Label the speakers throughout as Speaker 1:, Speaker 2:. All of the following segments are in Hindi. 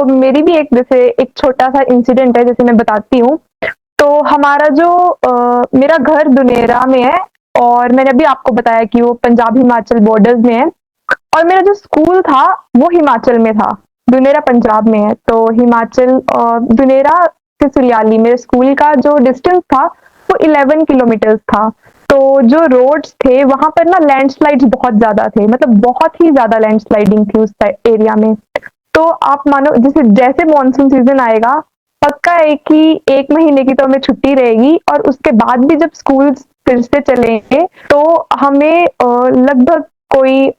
Speaker 1: मेरी भी एक जैसे एक छोटा-सा इंसिडेंट है, जैसे मैं बताती हूँ। तो हमारा जो मेरा घर दुनेरा में है और मैंने अभी आपको बताया कि वो पंजाब हिमाचल बॉर्डर्स में है और मेरा जो स्कूल था, वो हिमाचल में था। दुनेरा पंजाब में है, तो हिमाचल दुनेरा से सुलियाली मेरे स्कूल का जो डिस्टेंस था, वो 11 किलोमीटर्स था। तो जो रोड्स थे, वहाँ पर ना लैंडस्लाइड्स बहुत ज़्यादा थे, मतलब बहुत ही ज़्यादा लैंडस्लाइडिंग थी उस एरिया में। तो आप मानो जैसे जैसे मॉनसून सीज़न आएगा, पक्का है कि 1 महीने की तो हमें छुट्टी रहेगी और उसके बाद भी जब स्कूल फिर से चलेंगे, तो हमें लगभग कोई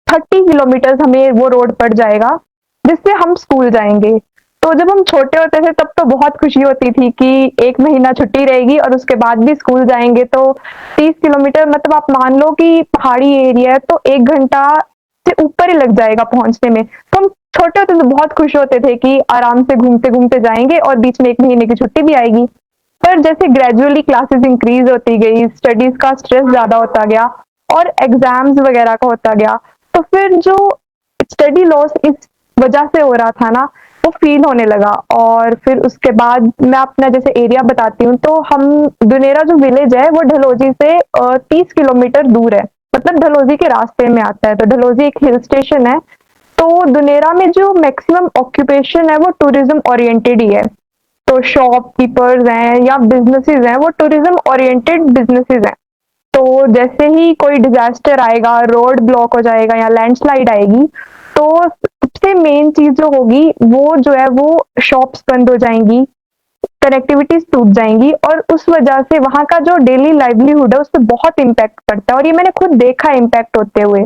Speaker 1: 30 किलोमीटर्स हमें वो रोड पड़ जाएगा, जिससे हम स्कूल जाएँगे। तो जब हम छोटे होते थे तब तो बहुत खुशी होती थी कि 1 महीना छुट्टी रहेगी और उसके बाद भी स्कूल जाएँगे, तो 30 किलोमीटर मतलब आप मान लो कि पहाड़ी एरिया है तो 1 घंटा से ऊपर ही लग जाएगा पहुँचने में। तो हम छोटे होते तो बहुत खुश होते थे कि आराम से घूमते-घूमते जाएँगे और बीच में 1 महीने की छुट्टी भी आएगी। पर जैसे ग्रेजुअली क्लासेस इंक्रीज़ होती गई, स्टडीज़ का स्ट्रेस ज़्यादा होता गया और एग्ज़ाम्स वगैरह का होता गया, तो फिर जो स्टडी लॉस इस वजह से हो रहा था ना, वो फ़ील होने लगा और फिर उसके बाद मैं अपना जैसे एरिया बताती हूँ, तो हम दुनेरा जो विलेज है, वो डलहौज़ी से 30 किलोमीटर दूर है, मतलब डलहौज़ी के रास्ते में आता है, तो डलहौज़ी एक हिल स्टेशन है। तो दुनेरा में जो मैक्सिमम ऑक्यूपेशन है, वो टूरिज़्म ओरिएंटेड ही है। तो शॉपकीपर्स हैं या बिज़नेसेस हैं, वो टूरिज़्म ओरिएंटेड बिज़नेसेस हैं। तो जैसे ही कोई डिज़ास्टर आएगा, रोड ब्लॉक हो जाएगा या लैंडस्लाइड आएगी, तो सबसे मेन चीज़ जो होगी, वो जो है वो शॉप्स बंद हो जाएँगी, कनेक्टिविटीज़ टूट जाएँगी और उस वजह से वहाँ का जो डेली लाइवलीहुड है, उसपे बहुत इम्पैक्ट पड़ता है और ये मैंने खुद देखा है इम्पैक्ट होते हुए।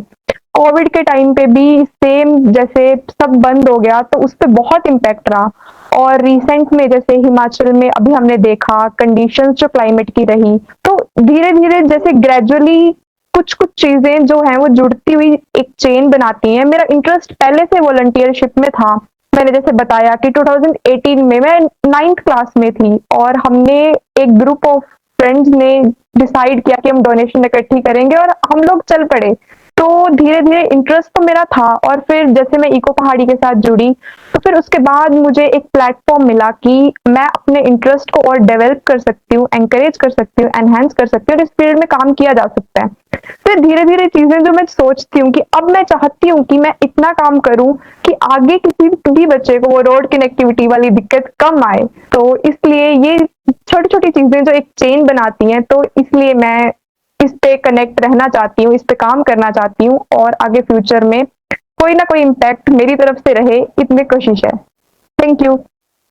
Speaker 1: कोविड के टाइम पे भी सेम जैसे सब बंद हो गया, तो उसपे बहुत इम्पैक्ट रहा और रिसेंट में जैसे हिमाचल में अभी हमने देखा कंडीशंस जो क्लाइमेट की रही, तो धीरे-धीरे जैसे ग्रेजुअली कुछ-कुछ चीज़ें जो हैं वो जुड़ती हुई एक चेन बनाती हैं। मेरा इंटरेस्ट पहले से वॉलंटियरशिप में था। मैंने जैसे बताया कि 2018 में मैं 9th क्लास में थी और हमने एक ग्रुप ऑफ फ्रेंड्स ने डिसाइड किया कि हम डोनेशन इकट्ठी करेंगे और हम लोग चल पड़े। तो धीरे-धीरे इंटरेस्ट तो मेरा था और फिर जैसे मैं इको पहाड़ी के साथ जुड़ी, तो फिर उसके बाद मुझे एक प्लेटफ़ॉर्म मिला कि मैं अपने इंटरेस्ट को और डेवलप कर सकती हूँ, एनकरेज कर सकती हूँ, एनहांस कर सकती हूँ और इस फील्ड में काम किया जा सकता है। फिर धीरे-धीरे चीज़ें जो मैं सोचती हूँ कि अब मैं चाहती हूँ कि मैं इतना काम करूँ कि आगे किसी भी बच्चे को वो रोड कनेक्टिविटी वाली दिक्कत कम आए। तो इसलिए ये छोटी-छोटी चीज़ें जो एक चेन बनाती हैं, तो इसलिए मैं इस पे कनेक्ट रहना चाहती हूँ, इस पे काम करना चाहती हूँ और आगे फ्यूचर में कोई ना कोई इम्पैक्ट मेरी तरफ से रहे, इतनी कोशिश है। Thank you.